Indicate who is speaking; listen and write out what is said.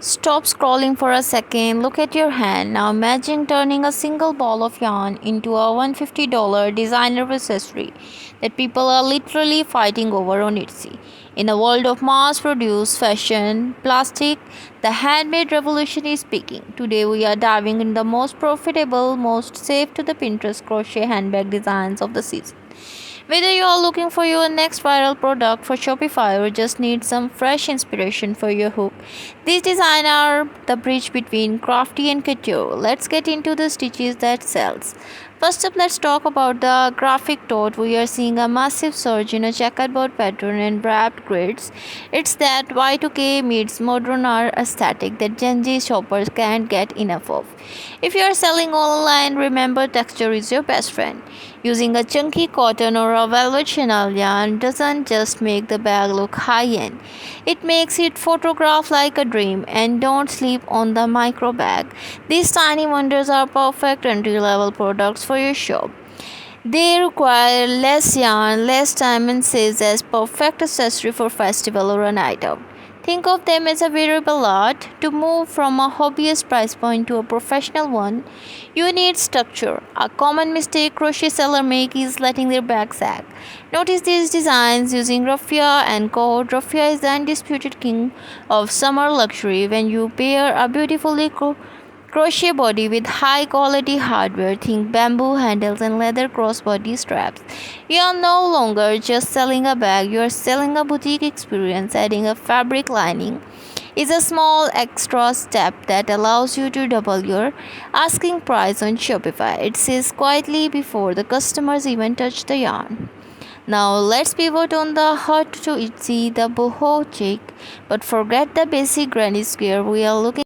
Speaker 1: Stop scrolling for a second, look at your hand. Now imagine turning a single ball of yarn into a $150 designer accessory that people are literally fighting over on Etsy. In a world of mass produced fashion, plastic, the handmade revolution is speaking. Today we are diving in the most profitable, most safe to the Pinterest crochet handbag designs of the season. Whether you are looking for your next viral product for Shopify or just need some fresh inspiration for your hook, these designs are the bridge between crafty and couture. Let's get into the stitches that sells. First up, let's talk about the graphic tote. We are seeing a massive surge in a checkerboard pattern and wrapped grids. It's that Y2K meets modern art aesthetic that Gen Z shoppers can't get enough of. If you are selling online, remember texture is your best friend. Using a chunky cotton or a velvet chenille yarn doesn't just make the bag look high-end. It makes it photograph like a dream. And don't sleep on the micro bag. These tiny wonders are perfect entry-level products for your shop. They require less yarn, less time, and says as perfect accessory for festival or a night out. Think of them as a wearable art. To move from a hobbyist price point to a professional one, you need structure. A common mistake crochet sellers make is letting their bag sag. Notice these designs using raffia and cord. Raffia is the undisputed king of summer luxury. When you pair a beautifully crochet body with high quality hardware, think bamboo handles and leather crossbody straps. You are no longer just selling a bag, you are selling a boutique experience. Adding a fabric lining is a small extra step that allows you to double your asking price on Shopify. It says quietly before the customers even touch the yarn. Now let's pivot on the hot to Etsy, the boho chic, but forget the basic granny square. We are looking